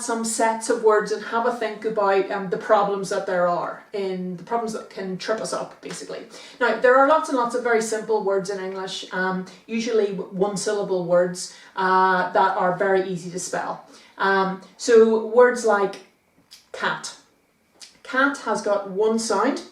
some sets of words and have a think about the problems that there are, the problems that can trip us up, basically. Now, there are lots and lots of very simple words in English, usually one-syllable words that are very easy to spell. So words like cat. Cat has got one sound.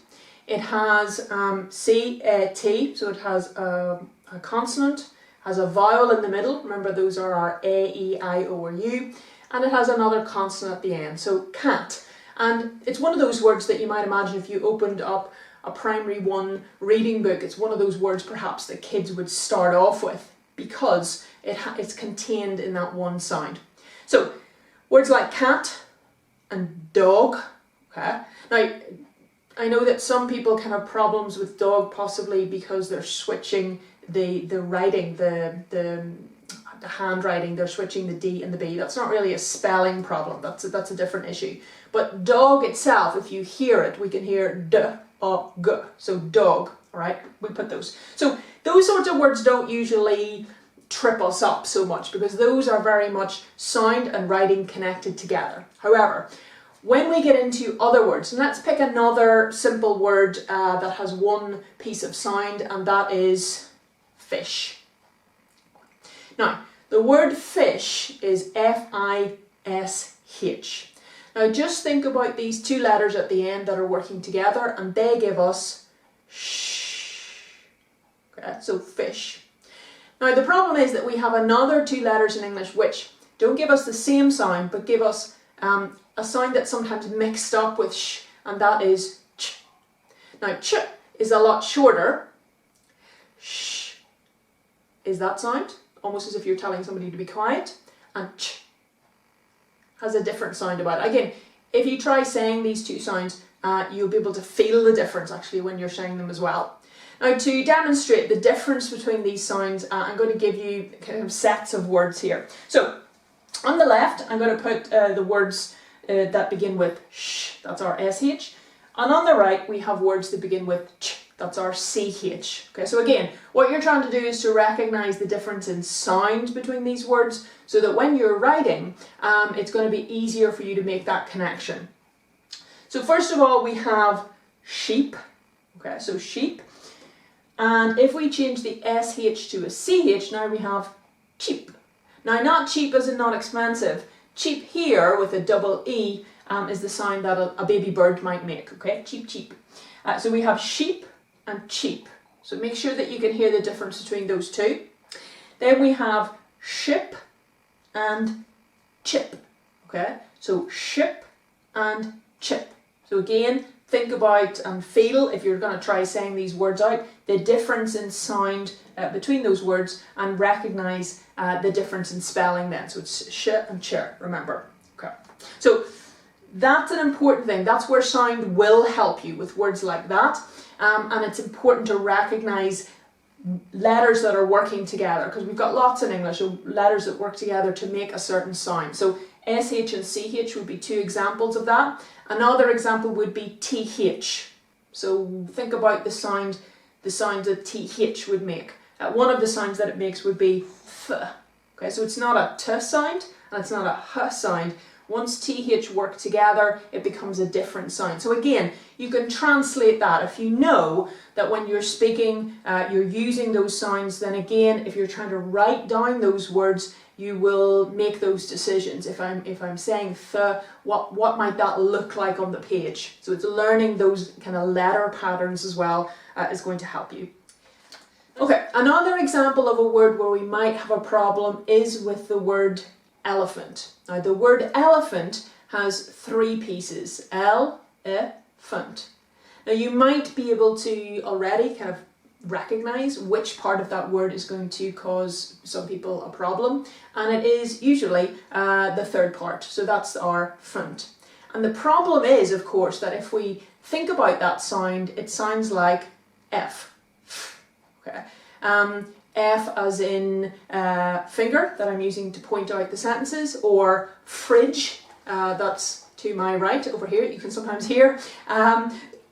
It has C-A-T, so it has a consonant, has a vowel in the middle. Remember, those are our A, E, I, O, or U. And it has another consonant at the end, so cat. And it's one of those words that you might imagine if you opened up a primary 1 reading book, it's one of those words perhaps that kids would start off with because it's contained in that one sound. So words like cat and dog. Okay. Now, I know that some people can have problems with dog possibly because they're switching the writing, the handwriting, they're switching the D and the B. That's not really a spelling problem, that's a different issue. But dog itself, if you hear it, we can hear D, O, G, so dog, all right? We put those. So those sorts of words don't usually trip us up so much because those are very much sound and writing connected together. However, when we get into other words, and let's pick another simple word that has one piece of sound, and that is fish. Now, the word fish is F-I-S-H. Now, just think about these two letters at the end that are working together, and they give us sh. Okay, so fish. Now, the problem is that we have another two letters in English which don't give us the same sound, but give us a sound that's sometimes mixed up with sh, and that is ch. Now, ch is a lot shorter. Sh is that sound, almost as if you're telling somebody to be quiet, and ch has a different sound about it. Again, if you try saying these two sounds, you'll be able to feel the difference actually when you're saying them as well. Now, to demonstrate the difference between these sounds, I'm going to give you kind of sets of words here. So, on the left, I'm going to put the words that begin with sh, that's our SH. And on the right, we have words that begin with ch, that's our CH. Okay, so again, what you're trying to do is to recognize the difference in sound between these words so that when you're writing, it's going to be easier for you to make that connection. So first of all, we have sheep. Okay, so sheep. And if we change the SH to a CH, now we have cheap. Now, not cheap as in not expensive. Cheap here with a double E is the sound that a baby bird might make, okay? Cheep, cheep. So we have sheep and cheap. So make sure that you can hear the difference between those two. Then we have ship and chip, okay? So ship and chip. So again, think about and feel, if you're going to try saying these words out, the difference in sound between those words and recognise the difference in spelling then. So it's sh and ch, remember. Okay. So that's an important thing. That's where sound will help you with words like that. And it's important to recognise letters that are working together, because we've got lots in English of letters that work together to make a certain sound. So SH and CH would be two examples of that. Another example would be TH. So think about the sound that TH would make. One of the sounds that it makes would be th. Okay, so it's not a t sound and it's not a h sound. Once TH work together, it becomes a different sound. So again, you can translate that. If you know that when you're speaking, you're using those sounds, then again, if you're trying to write down those words, you will make those decisions. If I'm saying th, what might that look like on the page? So it's learning those kind of letter patterns as well is going to help you. Okay, another example of a word where we might have a problem is with the word elephant. Now, the word elephant has three pieces, L-E-phant. Now, you might be able to already kind of recognize which part of that word is going to cause some people a problem, and it is usually the third part, so that's our phant. And the problem is, of course, that if we think about that sound, it sounds like F. Okay. F as in finger that I'm using to point out the sentences, or fridge, that's to my right over here, you can sometimes hear,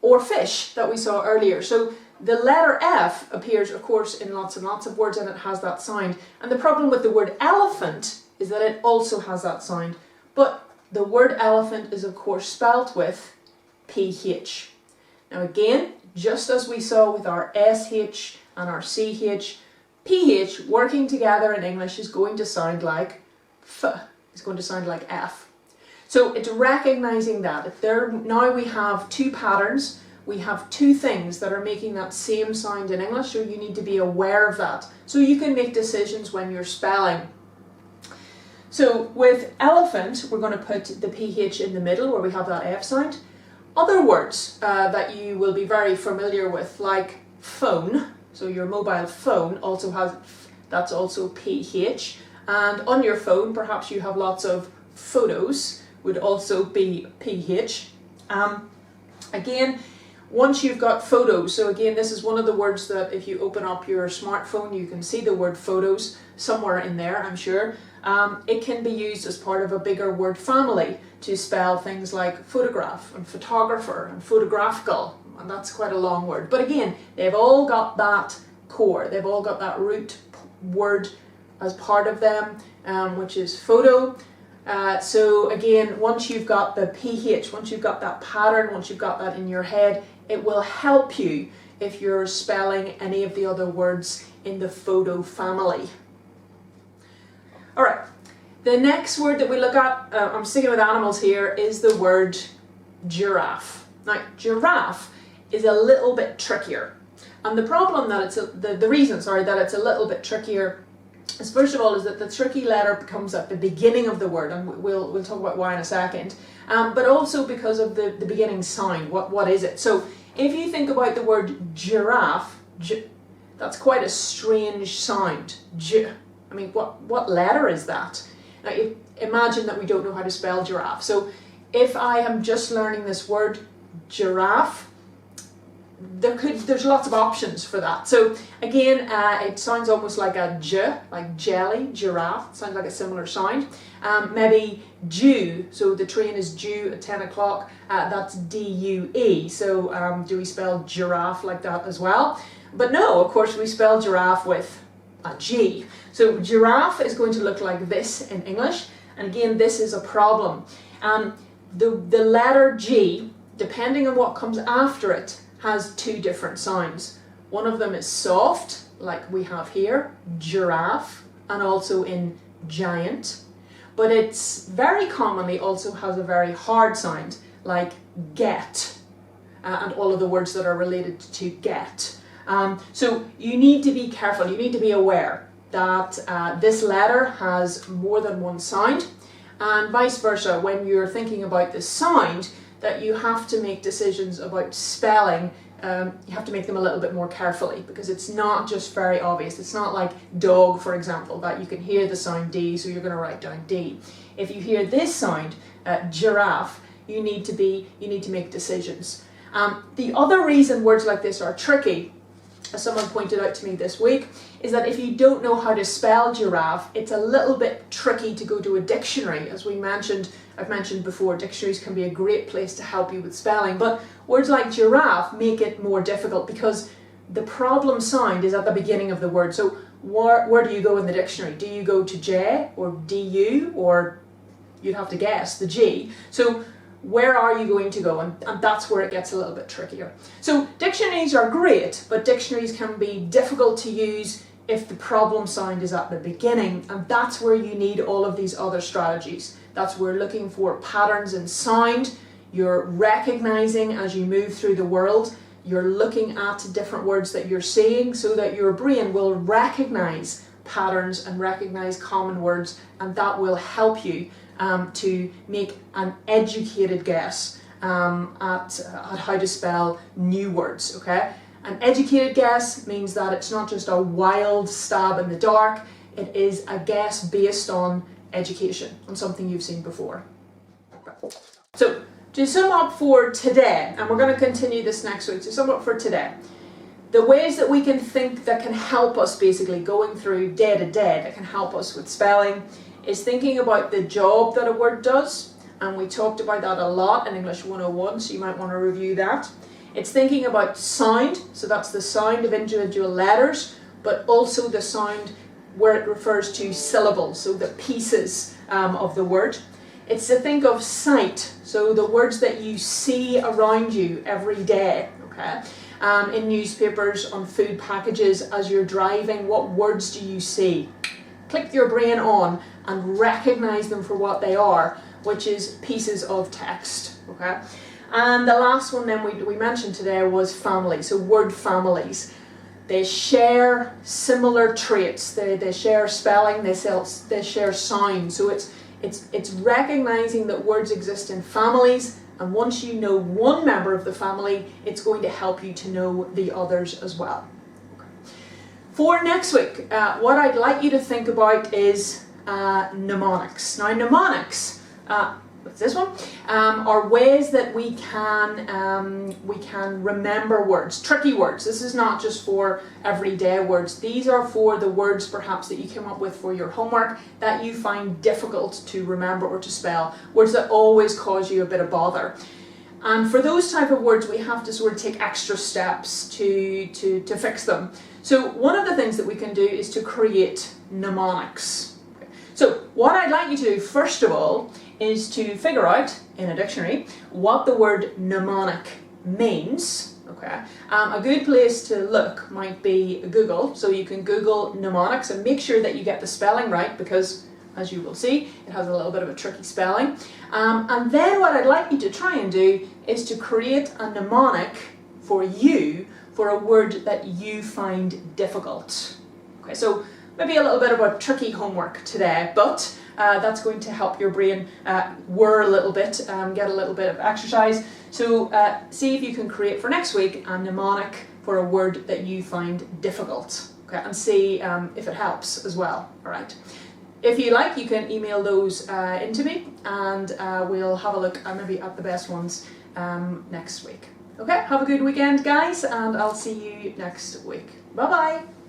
or fish that we saw earlier. So the letter F appears, of course, in lots and lots of words, and it has that sound. And the problem with the word elephant is that it also has that sound. But the word elephant is of course spelt with PH. Now again, just as we saw with our SH and our CH, PH working together in English is going to sound like F, it's going to sound like F. So it's recognizing that. Now we have two patterns, we have two things that are making that same sound in English, so you need to be aware of that. So you can make decisions when you're spelling. So with elephant, we're going to put the PH in the middle where we have that F sound. Other words that you will be very familiar with, like phone, so your mobile phone also has, that's also PH. And on your phone, perhaps you have lots of photos, would also be PH. Again, once you've got photos, so again, this is one of the words that if you open up your smartphone, you can see the word photos somewhere in there, I'm sure. It can be used as part of a bigger word family to spell things like photograph and photographer and photographical, and that's quite a long word. But again, they've all got that core, they've all got that root word as part of them, which is photo. So again, once you've got the PH, once you've got that pattern, once you've got that in your head, it will help you if you're spelling any of the other words in the photo family. Alright, the next word that we look at, I'm sticking with animals here, is the word giraffe. Now, giraffe is a little bit trickier. And the problem that it's, the reason that it's a little bit trickier is, first of all, is that the tricky letter comes at the beginning of the word, and we'll talk about why in a second, but also because of the beginning sound. What is it? So if you think about the word giraffe, that's quite a strange sound. I mean, what letter is that? Now, imagine that we don't know how to spell giraffe. So if I am just learning this word giraffe, there's lots of options for that. So again, it sounds almost like a j, like jelly, giraffe. It sounds like a similar sound. Maybe due, so the train is due at 10 o'clock, that's D-U-E. So do we spell giraffe like that as well? But no, of course we spell giraffe with a G. So giraffe is going to look like this in English, and again, this is a problem. The letter G, depending on what comes after it, has two different sounds. One of them is soft, like we have here, giraffe, and also in giant. But it's very commonly also has a very hard sound, like get, and all of the words that are related to get. So you need to be careful, you need to be aware that this letter has more than one sound, and vice versa. When you're thinking about the sound, that you have to make decisions about spelling, you have to make them a little bit more carefully, because it's not just very obvious. It's not like dog, for example, that you can hear the sound D, so you're going to write down D. If you hear this sound, giraffe, you need to make decisions. The other reason words like this are tricky, as someone pointed out to me this week, is that if you don't know how to spell giraffe, it's a little bit tricky to go to a dictionary. As I've mentioned before, dictionaries can be a great place to help you with spelling, but words like giraffe make it more difficult because the problem sound is at the beginning of the word. So where do you go in the dictionary? Do you go to J or DU, or you'd have to guess the G? So where are you going to go? And that's where it gets a little bit trickier. So dictionaries are great, but dictionaries can be difficult to use if the problem sound is at the beginning, and that's where you need all of these other strategies. That's where looking for patterns in sound, you're recognizing as you move through the world, you're looking at different words that you're seeing so that your brain will recognize patterns and recognize common words, and that will help you to make an educated guess at how to spell new words, okay? An educated guess means that it's not just a wild stab in the dark, it is a guess based on education, on something you've seen before. So, to sum up for today, and we're going to continue this next week, to sum up for today, the ways that we can think that can help us basically going through day to day, that can help us with spelling, is thinking about the job that a word does, and we talked about that a lot in English 101, so you might want to review that. It's thinking about sound, so that's the sound of individual letters, but also the sound where it refers to syllables, so the pieces of the word. It's to think of sight, so the words that you see around you every day, okay? In newspapers, on food packages, as you're driving, what words do you see? Click your brain on and recognise them for what they are, which is pieces of text, okay? And the last one then we mentioned today was family, so word families. They share similar traits, they share spelling, they share sound, so it's recognising that words exist in families, and once you know one member of the family, it's going to help you to know the others as well. Okay. For next week, what I'd like you to think about is mnemonics. Now mnemonics, this one, are ways that we can remember words, tricky words. This is not just for everyday words. These are for the words perhaps that you came up with for your homework that you find difficult to remember or to spell, words that always cause you a bit of bother. And for those type of words, we have to sort of take extra steps to fix them. So one of the things that we can do is to create mnemonics. Okay. So what I'd like you to do first of all is to figure out in a dictionary what the word mnemonic means. Okay. A good place to look might be Google, so you can Google mnemonics and make sure that you get the spelling right, because as you will see, it has a little bit of a tricky spelling. And then what I'd like you to try and do is to create a mnemonic for you for a word that you find difficult. Okay, so maybe a little bit of a tricky homework today, but that's going to help your brain whir a little bit, get a little bit of exercise. So see if you can create for next week a mnemonic for a word that you find difficult, okay, and see if it helps as well. All right. If you like, you can email those into me, and we'll have a look maybe at the best ones next week. Okay, have a good weekend, guys, and I'll see you next week. Bye-bye.